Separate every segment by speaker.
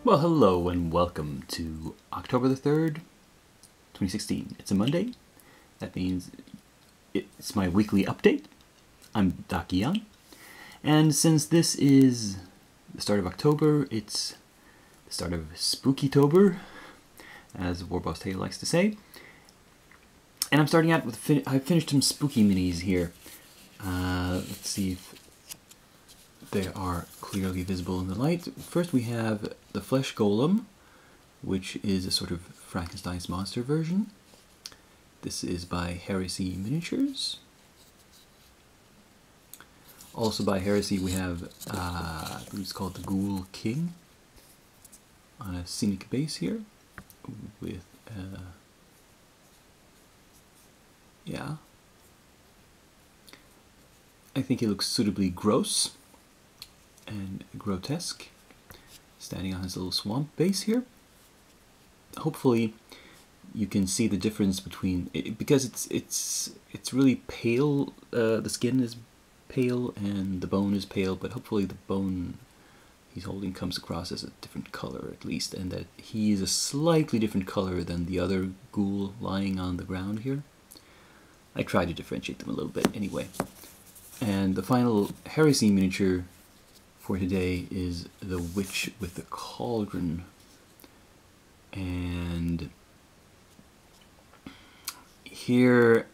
Speaker 1: Well, hello and welcome to October the 3rd, 2016. It's a Monday. That means it's my weekly update. I'm Dakian. And since this is the start of October, it's the start of Spookytober, as Warboss Taylor likes to say. And I'm starting out with, I finished some spooky minis here. Let's see if they are clearly visible in the light. First we have the Flesh Golem, which is a sort of Frankenstein's monster version. This is by Heresy Miniatures. Also by Heresy we have, I believe it's called the Ghoul King, on a scenic base here, with, yeah. I think he looks suitably gross and grotesque, standing on his little swamp base here. Hopefully you can see the difference between because it's really pale. The skin is pale and the bone is pale, but hopefully the bone he's holding comes across as a different color at least, and that he is a slightly different color than the other ghoul lying on the ground here. I try to differentiate them a little bit anyway. And the final Heresy miniature for today is the Witch with the Cauldron. And here,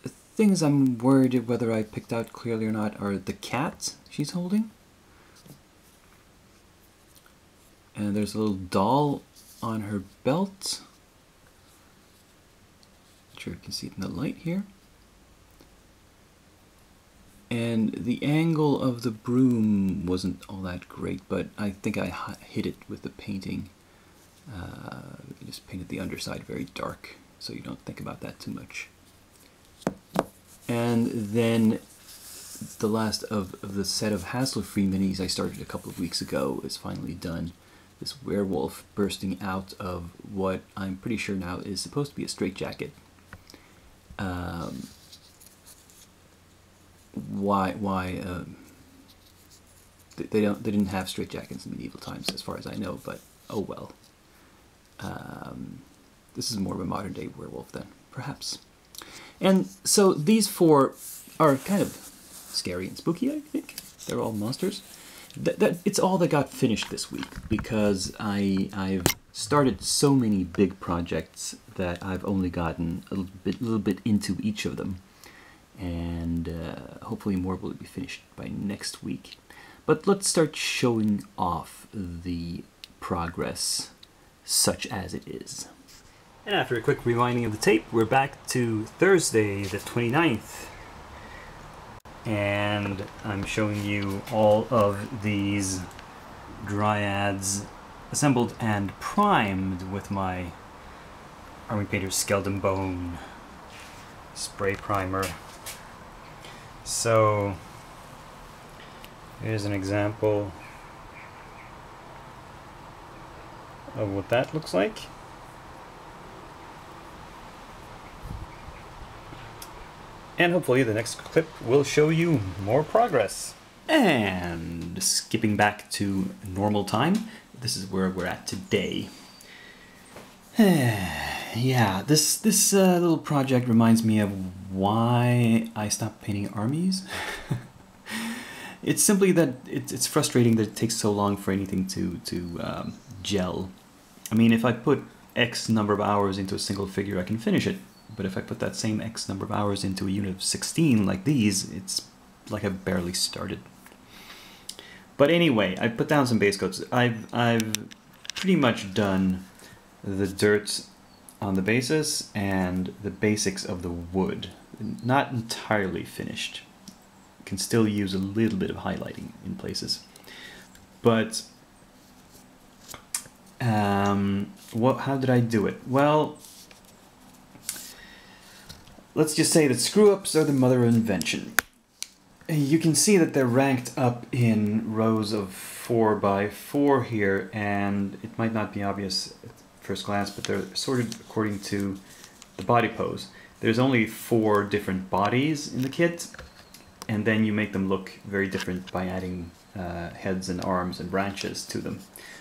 Speaker 1: things I'm worried whether I picked out clearly or not are the cat she's holding. And there's a little doll on her belt. Not sure you can see it in the light here. And the angle of the broom wasn't all that great, but I think I hit it with the painting. Just painted the underside very dark, so you don't think about that too much. And then the last of the set of hassle-free minis I started a couple of weeks ago is finally done. This werewolf bursting out of what I'm pretty sure now is supposed to be a straitjacket. They didn't have straitjackets in medieval times as far as I know, but oh well. This is more of a modern day werewolf then, perhaps. And so these four are kind of scary and spooky, I think. They're all monsters. It's all that got finished this week, because I've started so many big projects that I've only gotten a little bit into each of them. And hopefully more will be finished by next week. But let's start showing off the progress such as it is. And after a quick rewinding of the tape, we're back to Thursday the 29th. And I'm showing you all of these dryads assembled and primed with my Army Painter's Skeleton Bone spray primer. So here's an example of what that looks like. And hopefully the next clip will show you more progress. And skipping back to normal time, this is where we're at today. Yeah, this little project reminds me of why I stopped painting armies. It's simply that it's frustrating that it takes so long for anything to gel. I mean, if I put X number of hours into a single figure, I can finish it. But if I put that same X number of hours into a unit of 16 like these, it's like I barely started. But anyway, I put down some base coats. I've pretty much done the dirt on the basis and the basics of the wood. Not entirely finished. Can still use a little bit of highlighting in places. But how did I do it? Well, let's just say that screw-ups are the mother of invention. You can see that they're ranked up in rows of 4 by 4 here, and it might not be obvious at first glance, but they're sorted according to the body pose. There's only 4 different bodies in the kit, and then you make them look very different by adding heads and arms and branches to them.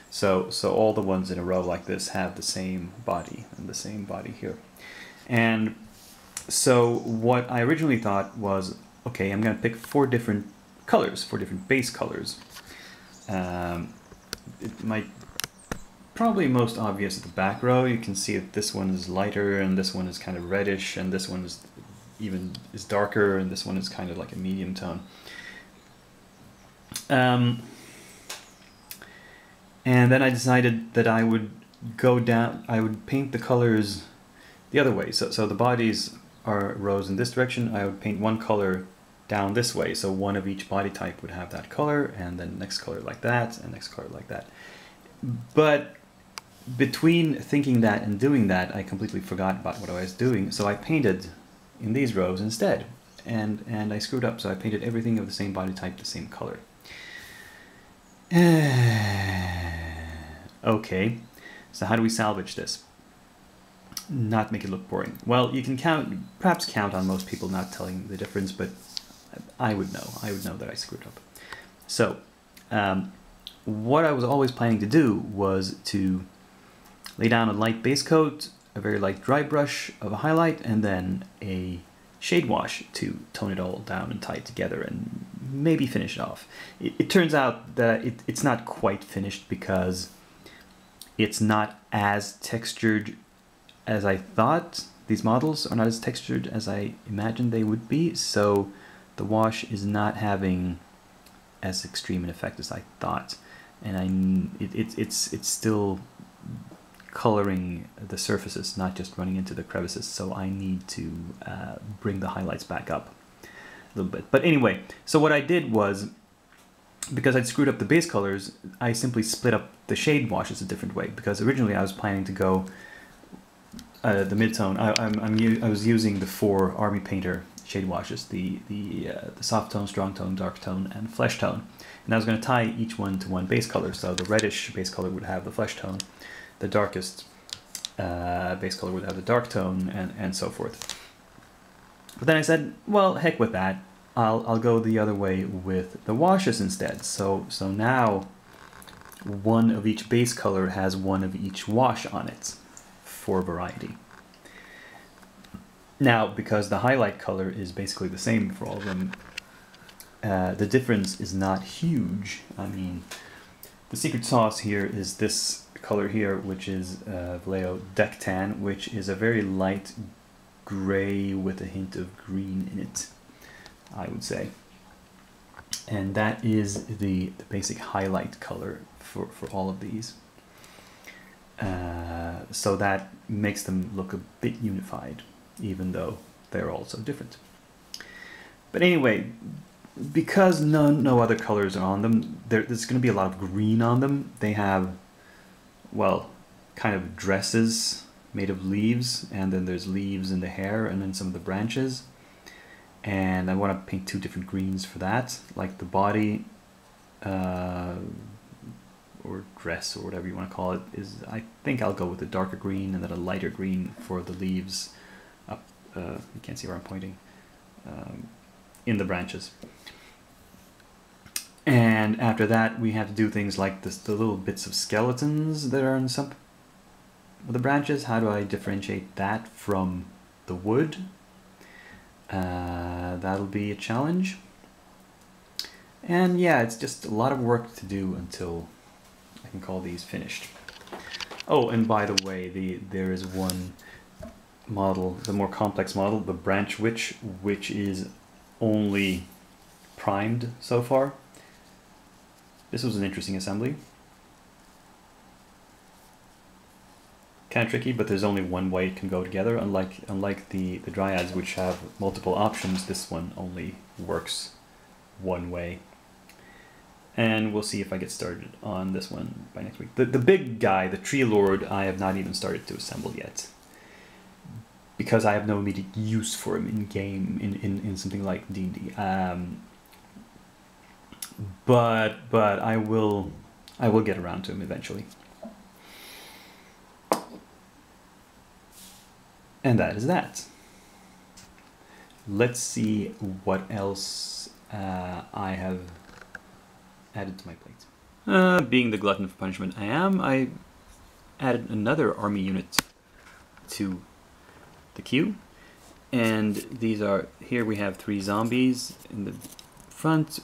Speaker 1: So all the ones in a row like this have the same body and the same body here. And so what I originally thought was, okay, I'm going to pick 4 different colors, 4 different base colors. It might probably most obvious at the back row. You can see that this one is lighter and this one is kind of reddish and this one is darker and this one is kind of like a medium tone. And then I decided that I would go down, I would paint the colors the other way. So the bodies are rows in this direction. I would paint one color down this way. So one of each body type would have that color, and then next color like that, and next color like that. But between thinking that and doing that, I completely forgot about what I was doing. So I painted in these rows instead, and I screwed up. So I painted everything of the same body type, the same color. Okay, so how do we salvage this? Not make it look boring. Well, you can perhaps count on most people not telling the difference, but I would know. I would know that I screwed up. So, what I was always planning to do was to lay down a light base coat, a very light dry brush of a highlight, and then a shade wash to tone it all down and tie it together and maybe finish it off. It turns out that it's not quite finished because it's not as textured as I thought. These models are not as textured as I imagined they would be, so the wash is not having as extreme an effect as I thought, and it's still coloring the surfaces, not just running into the crevices, so I need to bring the highlights back up a little bit. But anyway, so what I did was, because I'd screwed up the base colors, I simply split up the shade washes a different way, because originally I was planning to go the mid-tone. I was using the 4 Army Painter shade washes, the soft tone, strong tone, dark tone, and flesh tone. And I was going to tie each one to one base color, so the reddish base color would have the flesh tone, the darkest base color would have the dark tone, and so forth. But then I said, well, heck with that. I'll go the other way with the washes instead. So now one of each base color has one of each wash on it for variety. Now, because the highlight color is basically the same for all of them, the difference is not huge. I mean, the secret sauce here is this color here, which is Vallejo Deck Tan, which is a very light gray with a hint of green in it, I would say. And that is the basic highlight color for all of these. So that makes them look a bit unified, even though they're all so different. But anyway, because no other colors are on them, there's going to be a lot of green on them. They have, well, kind of dresses made of leaves, and then there's leaves in the hair, and then some of the branches. And I want to paint 2 different greens for that, like the body or dress or whatever you want to call it is. I think I'll go with a darker green and then a lighter green for the leaves up. You can't see where I'm pointing. In the branches. And after that, we have to do things like the little bits of skeletons that are in some of the branches. How do I differentiate that from the wood? That'll be a challenge. And yeah, it's just a lot of work to do until I can call these finished. Oh, and by the way, there is one model, the more complex model, the Branch Witch, which is only primed so far. This was an interesting assembly. Kind of tricky, but there's only one way it can go together. Unlike the Dryads, which have multiple options, this one only works one way. And we'll see if I get started on this one by next week. The big guy, the Tree Lord, I have not even started to assemble yet, because I have no immediate use for him in game, in something like D&D. But I will get around to him eventually. And that is that. Let's see what else I have added to my plate. Being the glutton for punishment I am, I added another army unit to the queue. And these are, here we have 3 zombies in the front.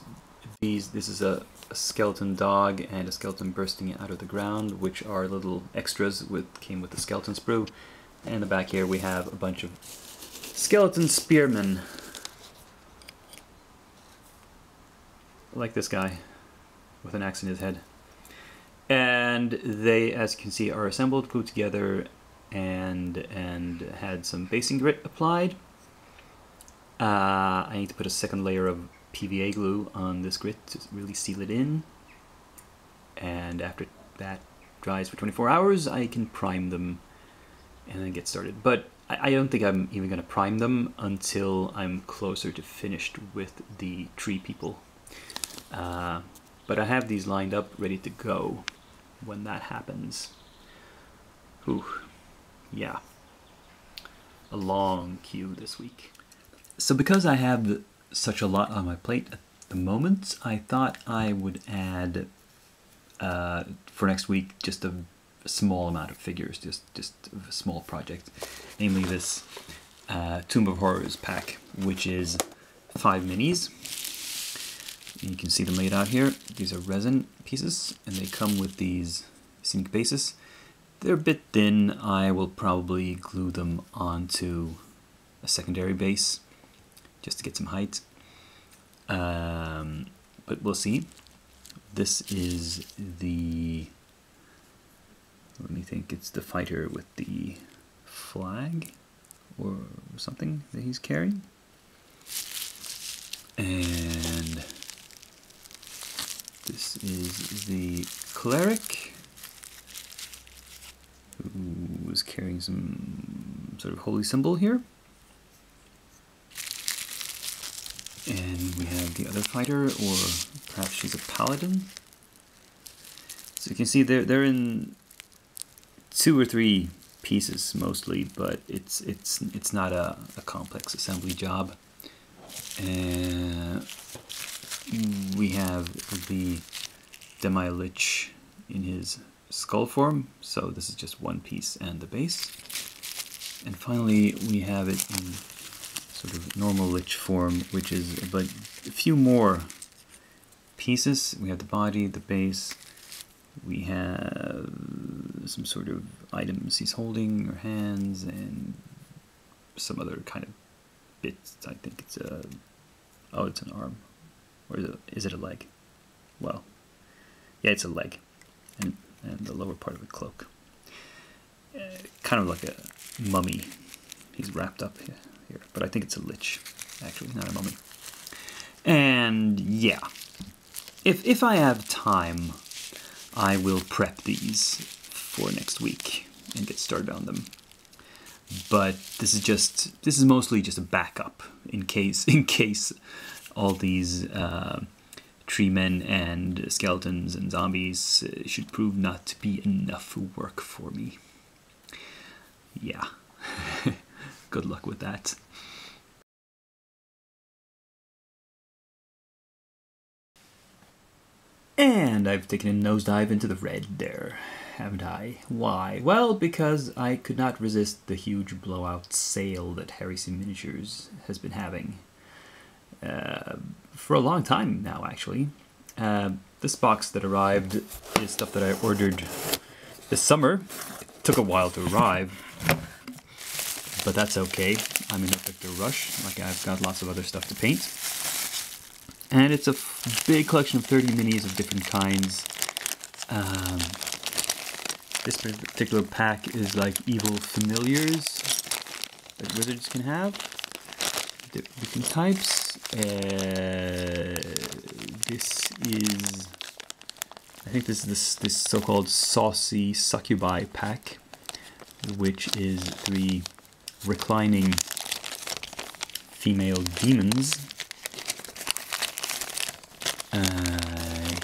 Speaker 1: This is a skeleton dog and a skeleton bursting out of the ground, which are little extras came with the skeleton sprue. And in the back here we have a bunch of skeleton spearmen. Like this guy with an axe in his head. And they, as you can see, are assembled, glued together, and had some basing grit applied. I need to put a second layer of PVA glue on this grit to really seal it in. And after that dries for 24 hours, I can prime them and then get started. But I don't think I'm even going to prime them until I'm closer to finished with the tree people. But I have these lined up, ready to go when that happens. Whew. Yeah. A long queue this week. So because I have such a lot on my plate at the moment, I thought I would add for next week just a small amount of figures, just a small project. Namely this Tomb of Horrors pack, which is 5 minis. You can see them laid out here. These are resin pieces, and they come with these scenic bases. They're a bit thin. I will probably glue them onto a secondary base just to get some height. But we'll see. This is the, let me think, it's the fighter with the flag or something that he's carrying. And this is the cleric, who is carrying some sort of holy symbol here. And we have the other fighter, or perhaps she's a paladin. So you can see they're in 2 or 3 pieces mostly, but it's not a complex assembly job. And we have the Demi-Lich in his skull form, so this is just 1 piece and the base. And finally we have it in sort of normal Lich form, which is but a few more pieces. We have the body, the base, we have some sort of items he's holding, or hands, and some other kind of bits. I think it's a, oh, it's an arm, or is it a leg? Well, yeah, it's a leg, and the lower part of the cloak. Kind of like a mummy. He's wrapped up here, but I think it's a lich, actually, not a mummy. And yeah, if I have time, I will prep these for next week and get started on them. But this is mostly just a backup in case all these tree men and skeletons and zombies should prove not to be enough work for me. Yeah. Good luck with that. And I've taken a nosedive into the red there, haven't I? Why? Well, because I could not resist the huge blowout sale that Harrison Miniatures has been having. For a long time now, actually. This box that arrived is stuff that I ordered this summer. It took a while to arrive, but that's okay. I'm in no particular rush, like I've got lots of other stuff to paint. And it's a big collection of 30 minis of different kinds. This particular pack is like evil familiars that wizards can have. Different types. This is, I think this is this so-called saucy succubi pack, which is 3 reclining female demons.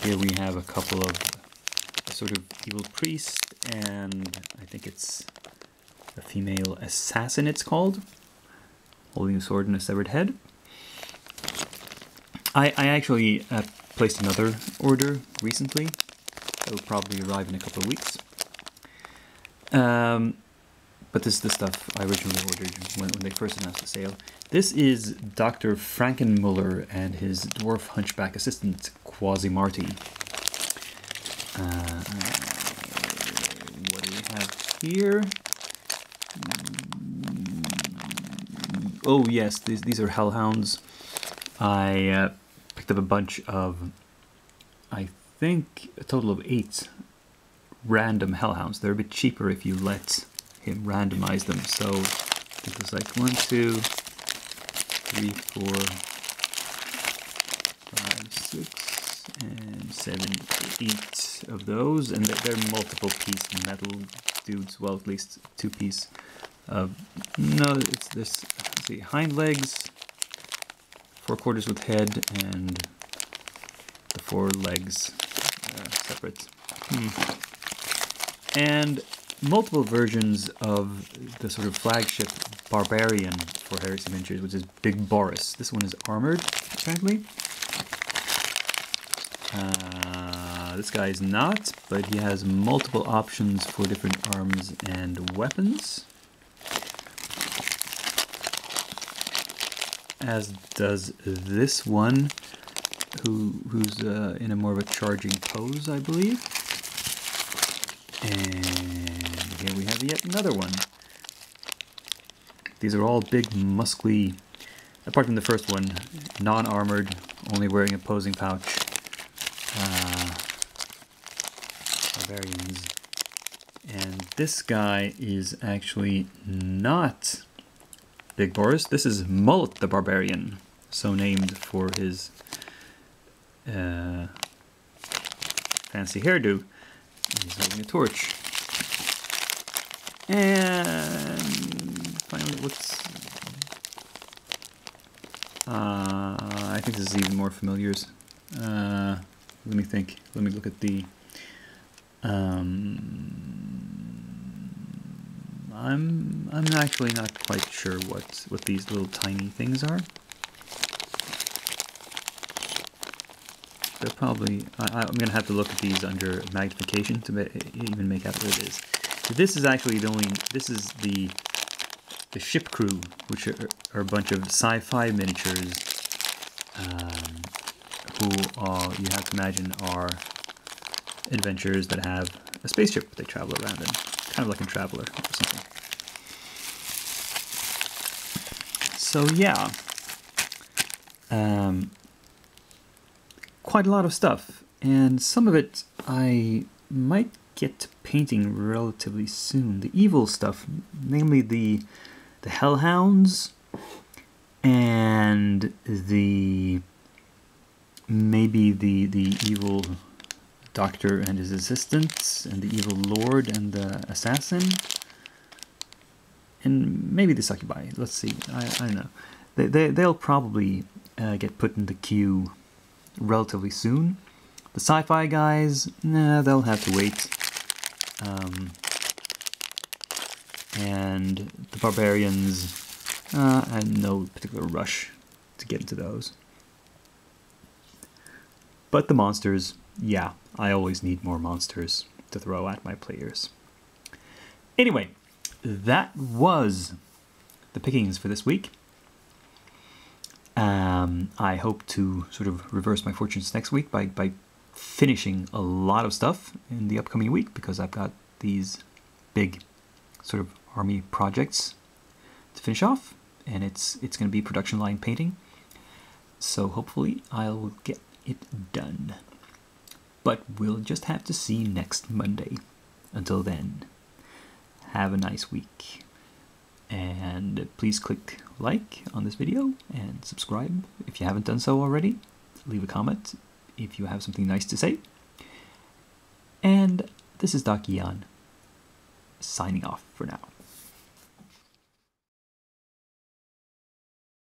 Speaker 1: Here we have a couple of a sort of evil priest, and I think it's a female assassin, it's called, holding a sword and a severed head. I actually placed another order recently. It will probably arrive in a couple of weeks. But this is the stuff I originally ordered when they first announced the sale. This is Dr. Frankenmuller and his dwarf hunchback assistant, Quasi-Marty. What do we have here? Oh yes, these are hellhounds. I picked up a bunch of, I think, a total of 8 random hellhounds. They're a bit cheaper if you let him randomize them. So I think there's like 1, 2, 3, 4, 5, 6, and 7, 8 of those, and they're multiple piece metal dudes. Well, at least 2-piece. No, it's this. Let's see, hind legs, 4 quarters with head, and the 4 legs separate. And multiple versions of the sort of flagship barbarian for Heresy Miniatures, which is Big Boris. This one is armored, apparently. This guy is not, but he has multiple options for different arms and weapons. As does this one, who's in a more of a charging pose, I believe. And here we have yet another one. These are all big, muscly, apart from the first one, non-armored, only wearing a posing pouch. Barbarians. And this guy is actually not Big Boris. This is Mullet the Barbarian, so named for his fancy hairdo. He's holding a torch. And finally, what's... I think this is even more familiars. Let me think. Let me look at the... I'm actually not quite sure what these little tiny things are. They're probably... I'm going to have to look at these under magnification to even make out what it is. This is actually the only... This is the ship crew, which are a bunch of sci-fi miniatures who you have to imagine are adventurers that have a spaceship they travel around in. Kind of like in Traveler or something. So yeah. Quite a lot of stuff, and some of it I might get to painting relatively soon. The evil stuff, namely the hellhounds and maybe the evil doctor and his assistants, and the evil lord and the assassin, and maybe the succubi. Let's see. I don't know. They'll probably get put in the queue relatively soon. The sci-fi guys, nah, they'll have to wait. And the barbarians, I had no particular rush to get into those. But the monsters, yeah, I always need more monsters to throw at my players. Anyway, that was the pickings for this week. I hope to sort of reverse my fortunes next week by finishing a lot of stuff in the upcoming week, because I've got these big sort of army projects to finish off, and it's going to be production line painting. So hopefully I'll get it done. But we'll just have to see next Monday. Until then, have a nice week. And please click like on this video and subscribe if you haven't done so already. Leave a comment if you have something nice to say. And this is Doc Eon, signing off for now.